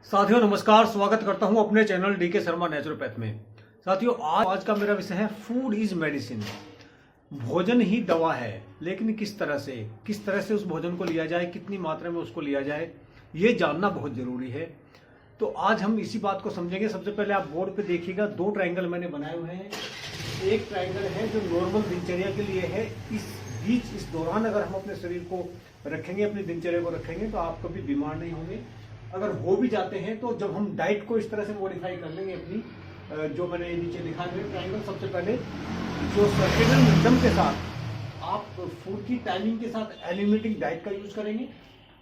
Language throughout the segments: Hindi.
साथियों नमस्कार, स्वागत करता हूं अपने चैनल डीके शर्मा नेचुरोपैथ में। साथियों आज का मेरा विषय है फूड इज मेडिसिन। भोजन ही दवा है, लेकिन किस तरह से उस भोजन को लिया जाए, कितनी मात्रा में उसको लिया जाए, ये जानना बहुत जरूरी है। तो आज हम इसी बात को समझेंगे। सबसे पहले आप बोर्ड पे देखिएगा, दो ट्रायंगल मैंने बनाए हुए हैं। एक ट्रायंगल है जो नॉर्मल दिनचर्या के लिए है। इस दौरान अगर हम अपने शरीर को रखेंगे, अपनी दिनचर्या को रखेंगे, तो आप कभी बीमार नहीं होंगे। अगर हो भी जाते हैं तो जब हम डाइट को इस तरह से मॉडिफाई कर लेंगे अपनी, जो मैंने नीचे लिखा है ट्रायंगल, सबसे पहले जो सर्केडियन रिदम के साथ आप फूड की टाइमिंग के साथ एलिमिनेटिंग डाइट का यूज करेंगे,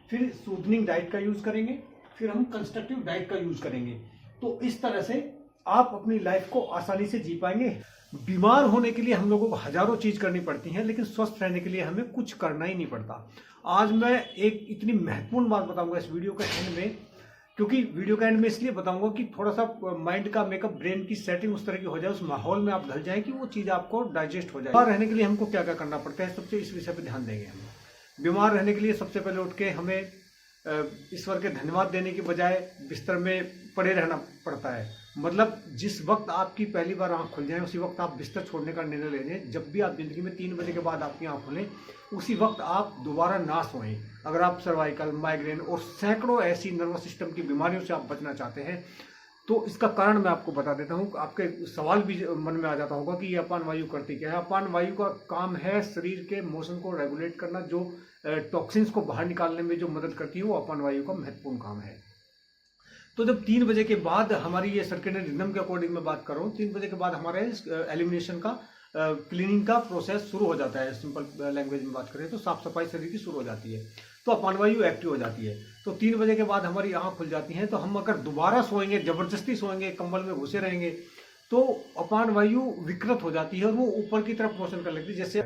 फिर सूदनिंग डाइट का यूज करेंगे, फिर हम कंस्ट्रक्टिव डाइट का यूज करेंगे। तो इस तरह से आप अपनी लाइफ को आसानी से जी पाएंगे। बीमार होने के लिए हम लोगों को हजारों चीज करनी पड़ती हैं, लेकिन स्वस्थ रहने के लिए हमें कुछ करना ही नहीं पड़ता। आज मैं एक इतनी महत्वपूर्ण बात बताऊंगा इस वीडियो के एंड में, क्योंकि वीडियो के एंड में इसलिए बताऊंगा कि थोड़ा सा माइंड का मेकअप, ब्रेन की सेटिंग उस तरह की हो जाए, उस माहौल में आप ढल जाए कि वो चीज आपको डाइजेस्ट हो जाए। बीमार रहने के लिए हमको क्या क्या करना पड़ता है, सबसे इस विषय पर ध्यान देंगे हम। बीमार रहने के लिए सबसे पहले उठ के हमें ईश्वर के धन्यवाद देने की बजाय बिस्तर में पड़े रहना पड़ता है। मतलब जिस वक्त आपकी पहली बार आंख खुल जाए उसी वक्त आप बिस्तर छोड़ने का निर्णय ले लें। जब भी आप जिंदगी में 3 बजे के बाद आपकी आंख खुलें, उसी वक्त आप दोबारा ना सोएं। अगर आप सर्वाइकल, माइग्रेन और सैकड़ों ऐसी नर्वस सिस्टम की बीमारियों से आप बचना चाहते हैं, तो इसका कारण मैं आपको बता देता हूँ। आपके सवाल भी मन में आ जाता होगा कि ये अपान वायु करती क्या है। अपान वायु का काम है शरीर के मोशन को रेगुलेट करना, जो टॉक्सिन्स को बाहर निकालने में जो मदद करती है, वो अपान वायु का महत्वपूर्ण काम है। तो जब 3 बजे के बाद हमारी ये सर्केडियन रिदम के अकॉर्डिंग मैं बात कर रहा हूँ, 3 बजे के बाद हमारे एलिमिनेशन का, क्लीनिंग का प्रोसेस शुरू हो जाता है। सिंपल लैंग्वेज में बात करें तो साफ सफाई शरीर की शुरू हो जाती है, तो अपान वायु एक्टिव हो जाती है। तो 3 बजे के बाद हमारी आंख खुल जाती है। तो हम अगर दोबारा सोएंगे, जबरदस्ती सोएंगे, कंबल में घुसे रहेंगे, तो अपान वायु विकृत हो जाती है और वो ऊपर की तरफ मोशन कर लेती है जैसे।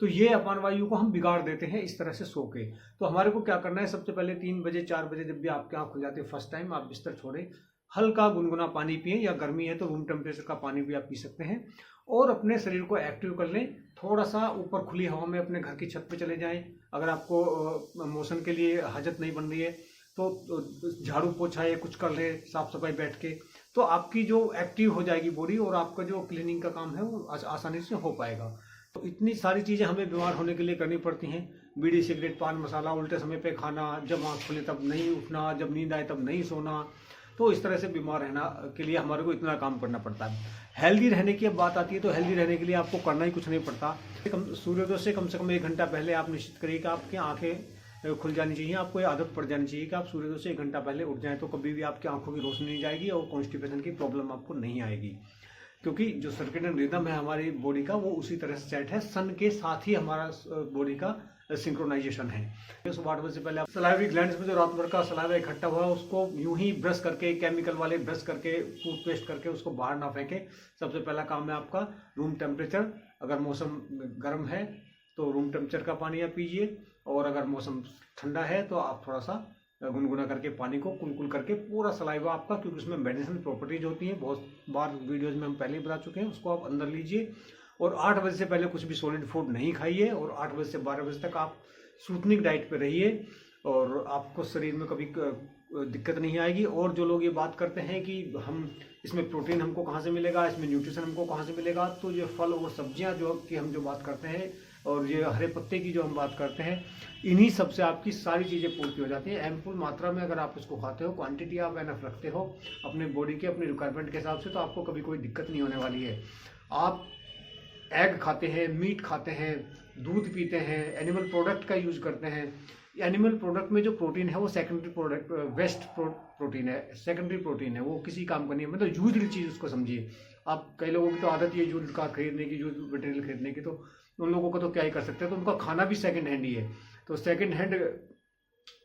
तो ये अपान वायु को हम बिगाड़ देते हैं इस तरह से सो के। तो हमारे को क्या करना है, सबसे पहले 3 बजे 4 बजे जब भी आपकी आंख खुल जाती है, फर्स्ट टाइम आप बिस्तर छोड़ें, हल्का गुनगुना पानी पिए, या गर्मी है तो रूम टेम्परेचर का पानी भी आप पी सकते हैं, और अपने शरीर को एक्टिव कर लें। थोड़ा सा ऊपर खुली हवा में अपने घर की छत पे चले जाएं। अगर आपको मोशन के लिए हाजत नहीं बन रही है तो झाड़ू पोछा या कुछ कर ले साफ सफाई बैठ के, तो आपकी जो एक्टिव हो जाएगी बॉडी, और आपका जो क्लीनिंग का काम है वो आसानी से हो पाएगा। तो इतनी सारी चीज़ें हमें बीमार होने के लिए करनी पड़ती हैं। बीड़ी, सिगरेट, पान मसाला, उल्टे समय पे खाना, जब आँख खुले तब नहीं उठना, जब नींद आए तब नहीं सोना। तो इस तरह से बीमार रहना के लिए हमारे को इतना काम करना पड़ता है। हेल्दी रहने की अब बात आती है, तो हेल्दी रहने के लिए आपको करना ही कुछ नहीं पड़ता। सूर्योदय से कम 1 घंटा पहले आप निश्चित करिए कि आपकी आंखें खुल जानी चाहिए। आपको ये आदत पड़ जानी चाहिए कि आप सूर्योदय से 1 घंटा पहले उठ जाएं, तो कभी भी आपकी आंखों की रोशनी नहीं जाएगी और कॉन्स्टिपेशन की प्रॉब्लम आपको नहीं आएगी। क्योंकि जो सर्केडियन रिदम है हमारी बॉडी का, वो उसी तरह से सेट है। सन के साथ ही हमारा बॉडी का सिंक्रोनाइजेशन है। सुबह 8 बजे से पहले सलाइवरी ग्लैंड्स में जो रात भर का सलाइवा इकट्ठा हुआ है, उसको यूं ही ब्रश करके, केमिकल वाले ब्रश करके, टूथपेस्ट करके उसको बाहर ना फेंके। सबसे पहला काम है आपका रूम टेम्परेचर। अगर मौसम गर्म है तो रूम टेम्परेचर का पानी आप पीजिए, और अगर मौसम ठंडा है तो आप थोड़ा सा गुनगुना करके पानी को कुल करके पूरा सलाइवा आपका, क्योंकि उसमें मेडिसिन प्रॉपर्टीज होती हैं, बहुत बार वीडियोज में हम पहले ही बता चुके हैं, उसको आप अंदर लीजिए। और 8 बजे से पहले कुछ भी सॉलिड फूड नहीं खाइए, और 8 बजे से 12 बजे तक आप सूतनिक डाइट पे रहिए, और आपको शरीर में कभी दिक्कत नहीं आएगी। और जो लोग ये बात करते हैं कि हम इसमें प्रोटीन हमको कहाँ से मिलेगा, इसमें न्यूट्रिशन हमको कहाँ से मिलेगा, तो ये फल और सब्जियां जो कि हम जो बात करते हैं, और ये हरे पत्ते की जो हम बात करते हैं, इन्हीं सबसे आपकी सारी चीज़ें पूर्ति हो जाती हैं। एम्पुल मात्रा में अगर आप इसको खाते हो, क्वांटिटी आप एनफ रखते हो अपने बॉडी के, अपनी रिक्वायरमेंट के हिसाब से, तो आपको कभी कोई दिक्कत नहीं होने वाली है। आप एग खाते हैं, मीट खाते हैं, दूध पीते हैं, एनिमल प्रोडक्ट का यूज करते हैं। एनिमल प्रोडक्ट में जो प्रोटीन है वो सेकेंडरी प्रोडक्ट, वेस्ट प्रोटीन है, सेकेंडरी प्रोटीन है, वो किसी काम का नहीं है। मतलब यूज्ड चीज़ उसको समझिए आप। कई लोगों की तो आदत है यूज्ड का खरीदने की, यूज्ड मटेरियल खरीदने की, तो उन लोगों को तो क्या ही कर सकते हैं। तो उनका खाना भी सेकेंड हैंड ही है। तो सेकेंड हैंड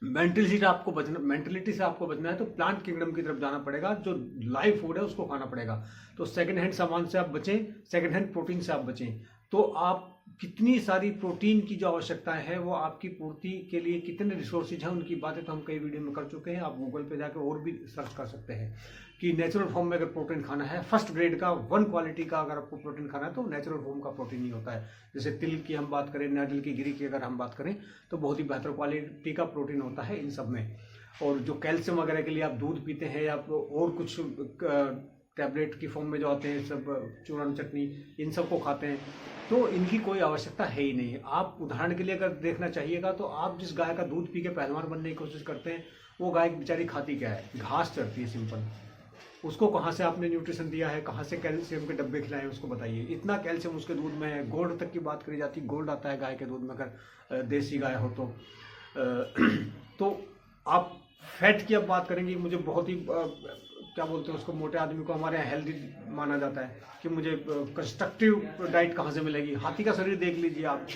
मेंटलिटी से आपको बचना है तो प्लांट किंगडम की तरफ जाना पड़ेगा। जो लाइव फूड है उसको खाना पड़ेगा। तो सेकेंड हैंड सामान से आप बचें, सेकेंड हैंड प्रोटीन से आप बचें। तो आप कितनी सारी प्रोटीन की जो आवश्यकता है, वो आपकी पूर्ति के लिए कितने रिसोर्सेज हैं, उनकी बातें तो हम कई वीडियो में कर चुके हैं। आप गूगल पे जाकर और भी सर्च कर सकते हैं कि नेचुरल फॉर्म में अगर प्रोटीन खाना है, फर्स्ट ग्रेड का, 1 क्वालिटी का अगर आपको प्रोटीन खाना है, तो नेचुरल फॉर्म का प्रोटीन ही होता है। जैसे तिल की हम बात करें, नारियल की गिरी की अगर हम बात करें, तो बहुत ही बेहतर क्वालिटी का प्रोटीन होता है इन सब में। और जो कैल्शियम वगैरह के लिए आप दूध पीते हैं या और कुछ टैबलेट की फॉर्म में जो आते हैं सब चूर्ण चटनी, इन सब को खाते हैं, तो इनकी कोई आवश्यकता है ही नहीं। आप उदाहरण के लिए अगर देखना चाहिएगा तो आप जिस गाय का दूध पी के पहलवान बनने की कोशिश करते हैं, वो गाय बेचारी खाती क्या है? घास चरती है, सिंपल। उसको कहाँ से आपने न्यूट्रिशन दिया है, कहाँ से कैल्शियम के डब्बे खिलाए हैं उसको बताइए। इतना कैल्शियम उसके दूध में है। गोल्ड तक की बात करी जाती है, गोल्ड आता है गाय के दूध में अगर देसी गाय हो तो। तो आप फैट की अब बात करेंगे, मुझे बहुत ही क्या बोलते हैं उसको, मोटे आदमी को हमारे यहाँ हेल्दी माना जाता है कि मुझे कंस्ट्रक्टिव डाइट कहाँ से मिलेगी। हाथी का शरीर देख लीजिए आप,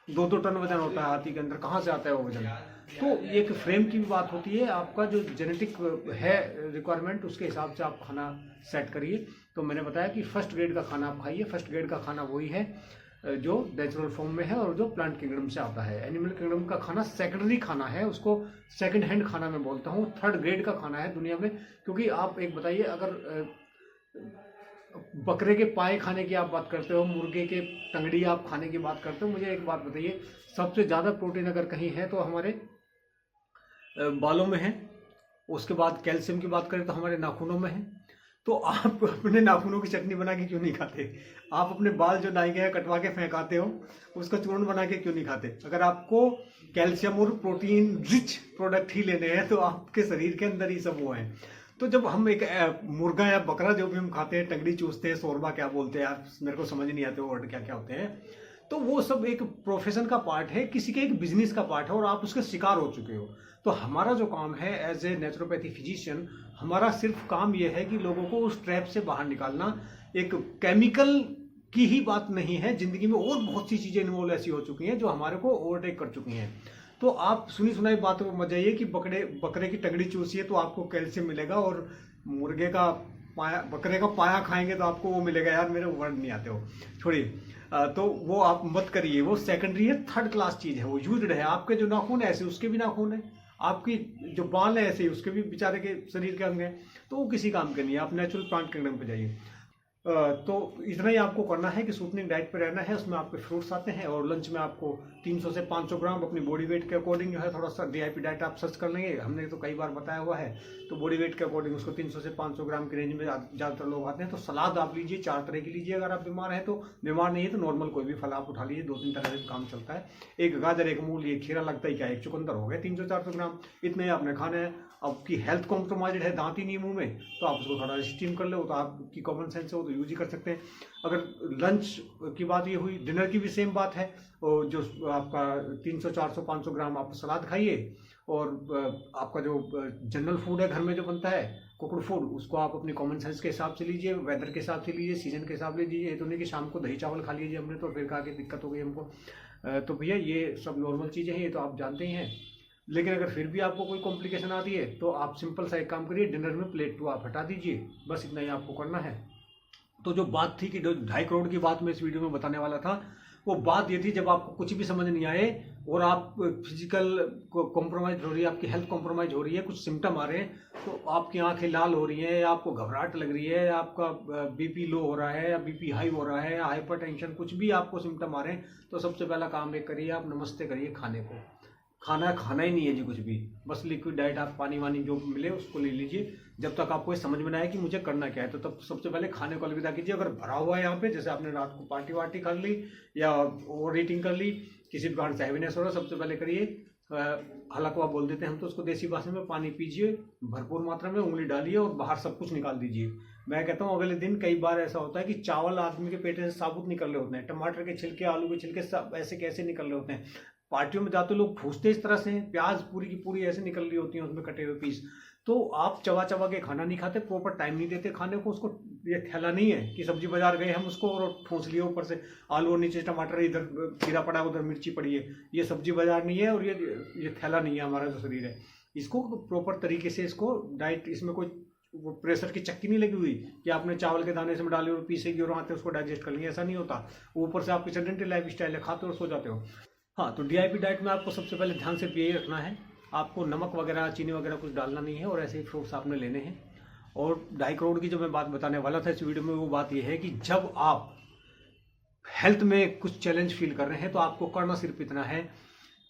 2-2 टन वजन होता है हाथी के अंदर, कहाँ से आता है वो वजन? तो एक फ्रेम की भी बात होती है, आपका जो जेनेटिक है रिक्वायरमेंट उसके हिसाब से आप खाना सेट करिए। तो मैंने बताया कि फर्स्ट ग्रेड का खाना आप खाइए। फर्स्ट ग्रेड का खाना वही है जो नेचुरल फॉर्म में है और जो प्लांट किंगडम से आता है। एनिमल किंगडम का खाना सेकेंडरी खाना है, उसको सेकंड हैंड खाना मैं बोलता हूँ। थर्ड ग्रेड का खाना है दुनिया में। क्योंकि आप एक बताइए, अगर बकरे के पाए खाने की आप बात करते हो, मुर्गे के टंगड़ी आप खाने की बात करते हो, मुझे एक बात बताइए, सबसे ज़्यादा प्रोटीन अगर कहीं है तो हमारे बालों में है। उसके बाद कैल्शियम की बात करें तो हमारे नाखूनों में है। तो आप अपने नाखूनों की चटनी बना के क्यों नहीं खाते? आप अपने बाल जो नाई गए कटवा के फेंकाते हो, उसका चूर्ण बना के क्यों नहीं खाते? अगर आपको कैल्शियम और प्रोटीन रिच प्रोडक्ट ही लेने हैं तो आपके शरीर के अंदर ही सब वो है। तो जब हम एक मुर्गा या बकरा जो भी हम खाते हैं, टंगड़ी चूसते हैं, शोरबा क्या बोलते हैं यार, मेरे को समझ नहीं आते वर्ड क्या क्या होते हैं, तो वो सब एक प्रोफेशन का पार्ट है, किसी के एक बिजनेस का पार्ट है और आप उसके शिकार हो चुके हो। तो हमारा जो काम है एज ए नेचुरोपैथी फिजिशियन, हमारा सिर्फ काम यह है कि लोगों को उस ट्रैप से बाहर निकालना। एक केमिकल की ही बात नहीं है, जिंदगी में और बहुत सी चीजें इन्वॉल्व ऐसी हो चुकी हैं जो हमारे को ओवरटेक कर चुकी हैं। तो आप सुनी सुनाई बातों को मत जाइए कि बकरे की टंगड़ी चूसिए तो आपको कैल्शियम मिलेगा और मुर्गे का पाया, बकरे का पाया खाएंगे तो आपको वो मिलेगा। यार मेरे वर्ड नहीं आते हो, छोड़िए। तो वो आप मत करिए, वो सेकेंडरी है, थर्ड क्लास चीज है, वो यूज्ड है। आपके जो नाखून है ऐसे उसके भी नाखून है, आपकी जो बाल है ऐसे उसके भी बेचारे के शरीर के अंग हैं, तो वो किसी काम के नहीं है। आप नेचुरल प्लांट किंगडम पे जाइए। तो इतना ही आपको करना है कि सूतनिंग डाइट पे रहना है। उसमें आपके फ्रूट्स आते हैं और लंच में आपको 300 से 500 ग्राम अपनी बॉडी वेट के अकॉर्डिंग जो है, थोड़ा सा डीआईपी डाइट आप सर्च कर लेंगे, हमने तो कई बार बताया हुआ है। तो बॉडी वेट के अकॉर्डिंग उसको 300 से 500 ग्राम की रेंज में ज़्यादातर लोग आते हैं। तो सलाद आप लीजिए, 4 तरह की लीजिए। अगर आप बीमार हैं तो, बीमार नहीं है तो नॉर्मल कोई भी फल आप उठा लीजिए, 2-3 तरह से काम चलता है। एक गाजर, एक मूल, एक खीरा लगता ही क्या, एक चुकंदर हो गए 300-400 ग्राम, इतने आपने खाने हैं। आपकी हेल्थ कॉम्प्रोमाइज है, दांत ही नहीं मुंह में, तो आप उसको थोड़ा स्टीम कर लो, तो आपकी कॉमन सेंस है वो तो यूज ही कर सकते हैं। अगर लंच की बात ये हुई, डिनर की भी सेम बात है। और जो आपका 300, 400, 500 ग्राम आप सलाद खाइए और आपका जो जनरल फूड है घर में जो बनता है कुकड़ फूड, उसको आप अपनी कॉमन सेंस के हिसाब से लीजिए, वेदर के हिसाब से लीजिए, सीजन के हिसाब से लीजिए। ये तो नहीं कि शाम को दही चावल खा लीजिए हमने तो फिर खा के दिक्कत हो गई हमको। तो भैया ये सब नॉर्मल चीज़ें हैं, ये तो आप जानते ही हैं। लेकिन अगर फिर भी आपको कोई कॉम्प्लिकेशन आती है तो आप सिंपल सा एक काम करिए, डिनर में प्लेट 2 आप हटा दीजिए, बस इतना ही आपको करना है। तो जो बात थी कि 2.5 करोड़ की बात मैं इस वीडियो में बताने वाला था, वो बात ये थी जब आपको कुछ भी समझ नहीं आए और आप फिजिकल कॉम्प्रोमाइज हो रही है, आपकी हेल्थ कॉम्प्रोमाइज हो रही है, कुछ सिम्टम आ रहे हैं, तो आपकी आंखें लाल हो रही हैं, या आपको घबराहट लग रही है, या आपका बीपी लो हो रहा है, या बीपी हाई हो रहा है, या हाइपरटेंशन, कुछ भी आपको सिम्टम आ रहे हैं, तो सबसे पहला काम एक करिए, आप नमस्ते करिए खाने को। खाना ही नहीं है जी कुछ भी, बस लिक्विड डाइट, आप पानी वानी जो मिले उसको ले लीजिए। जब तक आपको ये समझ में ना आए कि मुझे करना क्या है, तो तब सबसे पहले खाने को अलविदा कीजिए। अगर भरा हुआ है यहाँ पे, जैसे आपने रात को पार्टी वार्टी कर ली या ओवर ईटिंग कर ली, किसी भी कारण से हैवीनेस हो रहा है, सबसे पहले करिए हलकवा बोल देते हैं हम तो उसको देसी भाषा में, पानी पीजिए भरपूर मात्रा में, उंगली डालिए और बाहर सब कुछ निकाल दीजिए। मैं कहता हूँ अगले दिन कई बार ऐसा होता है कि चावल आदमी के पेट से साबुत निकल रहे होते हैं, टमाटर के छिलके, आलू के छिलके सब ऐसे कैसे निकल रहे होते हैं। पार्टियों में जाते लोग ठूसते इस तरह से हैं, प्याज पूरी की पूरी ऐसे निकल रही होती है उसमें कटे हुए पीस। तो आप चबा चबा के खाना नहीं खाते, प्रॉपर टाइम नहीं देते खाने को। उसको ये थैला नहीं है कि सब्जी बाजार गए हम उसको और ठूस लिए ऊपर से, आलू और नीचे टमाटर, इधर खीरा पड़ा उधर मिर्ची पड़ी है। ये सब्जी बाजार नहीं है और ये थैला नहीं है हमारा जो शरीर है। इसको प्रॉपर तरीके से इसको डाइट, इसमें कोई वो प्रेशर की चक्की नहीं लगी हुई कि आपने चावल के दाने से डाले और पीसेगी और आते उसको डाइजेस्ट कर लेंगे, ऐसा नहीं होता। ऊपर से आपकी सेडेंटरी लाइफ स्टाइल है, खाते और सो जाते हो। हाँ, तो डीआईपी डाइट में आपको सबसे पहले ध्यान से यही रखना है, आपको नमक वगैरह चीनी वगैरह कुछ डालना नहीं है और ऐसे ही फ्रूट्स आपने लेने हैं। और 2.5 करोड़ की जो मैं बात बताने वाला था इस वीडियो में, वो बात ये है कि जब आप हेल्थ में कुछ चैलेंज फील कर रहे हैं तो आपको करना सिर्फ इतना है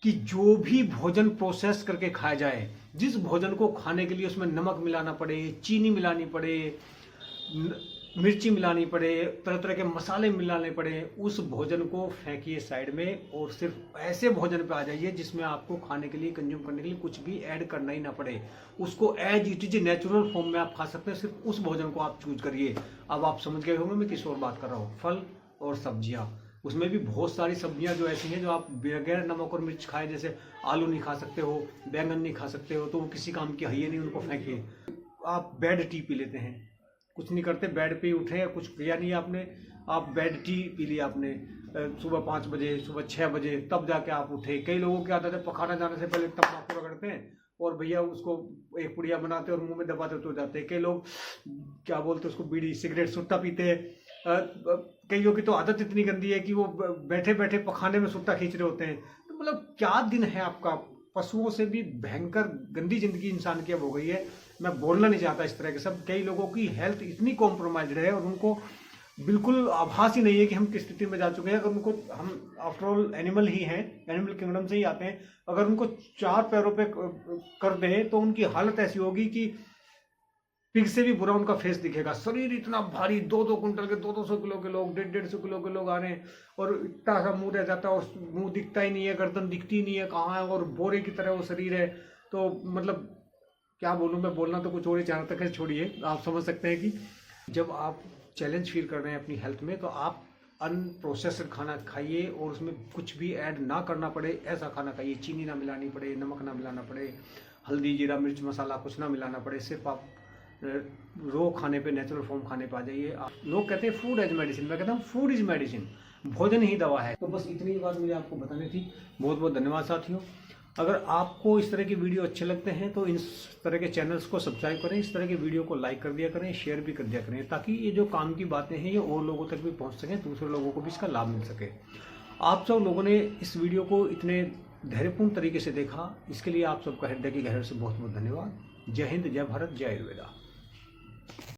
कि जो भी भोजन प्रोसेस करके खाया जाए, जिस भोजन को खाने के लिए उसमें नमक मिलाना पड़े, चीनी मिलानी पड़े, मिर्ची मिलानी पड़े, तरह तरह के मसाले मिलाने पड़े, उस भोजन को फेंकिए साइड में और सिर्फ ऐसे भोजन पे आ जाइए जिसमें आपको खाने के लिए, कंज्यूम करने के लिए कुछ भी ऐड करना ही ना पड़े। उसको as it is natural form में आप खा सकते हैं। सिर्फ उस भोजन को आप चूज करिए। अब आप समझ गए होंगे मैं किस और बात कर रहा हूँ। फल और सब्जियाँ, उसमें भी बहुत सारी सब्जियां जो ऐसी हैं जो आप बगैर नमक और मिर्च खाए, जैसे आलू नहीं खा सकते हो, बैंगन नहीं खा सकते हो, तो वो किसी काम की है ही नहीं, उनको फेंकिए। आप बेड टी पी लेते हैं, कुछ नहीं करते, बेड पे उठे या कुछ किया नहीं आपने, आप बेड टी पी लिया आपने सुबह 5 बजे, सुबह 6 बजे, तब जाके आप उठे। कई लोगों की आदत है पखाना जाने से पहले तंबाकू रगड़ते हैं और भैया उसको एक पुड़िया बनाते और मुंह में दबाते तो जाते हैं। कई लोग क्या बोलते हैं उसको, बीड़ी सिगरेट सुट्टा पीते हैं। कईयों की तो आदत इतनी गंदी है कि वो बैठे बैठे पखाने में सुट्टा खींच रहे होते हैं। तो मतलब क्या दिन है आपका। पशुओं से भी भयंकर गंदी जिंदगी इंसान की अब हो गई है। मैं बोलना नहीं चाहता इस तरह के सब। कई लोगों की हेल्थ इतनी कॉम्प्रोमाइज्ड है और उनको बिल्कुल आभास ही नहीं है कि हम किस स्थिति में जा चुके हैं। अगर उनको, हम आफ्टर ऑल एनिमल ही हैं, एनिमल किंगडम से ही आते हैं, अगर उनको 4 पैरों पे कर दें तो उनकी हालत ऐसी होगी कि पिग से भी बुरा उनका फेस दिखेगा। शरीर इतना भारी, 2-2 कुंटल के, 200 किलो के लोग, 150 किलो के लोग आ रहे हैं और इतना सा मुंह रह जाता है और मुंह दिखता ही नहीं है, गर्दन दिखती नहीं है कहाँ है, और बोरे की तरह वो शरीर है। तो मतलब क्या बोलूँ मैं, बोलना तो कुछ और ही चाह तक है, छोड़िए। आप समझ सकते हैं कि जब आप चैलेंज फील कर रहे हैं अपनी हेल्थ में, तो आप अनप्रोसेस्ड खाना खाइए और उसमें कुछ भी ऐड ना करना पड़े ऐसा खाना खाइए। चीनी ना मिलानी पड़े, नमक ना मिलाना पड़े, हल्दी, जीरा, मिर्च, मसाला कुछ ना मिलाना पड़े। सिर्फ आप रो खाने पे, नेचुरल फॉर्म खाने पे आ जाइए। लोग कहते हैं फूड एज मेडिसिन, मैं कहता हूँ फूड इज मेडिसिन, भोजन ही दवा है। तो बस इतनी बात मुझे आपको बतानी थी। बहुत बहुत धन्यवाद साथियों। अगर आपको इस तरह के वीडियो अच्छे लगते हैं तो इस तरह के चैनल्स को सब्सक्राइब करें, इस तरह के वीडियो को लाइक कर दिया करें, शेयर भी कर दिया करें, ताकि ये जो काम की बातें हैं ये और लोगों तक भी पहुंच सकें, दूसरे लोगों को भी इसका लाभ मिल सके। आप सब लोगों ने इस वीडियो को इतने धैर्यपूर्ण तरीके से देखा, इसके लिए आप सबका हृदय की गहराई से बहुत बहुत धन्यवाद। जय हिंद, जय भारत, जय आयुर्वेदा।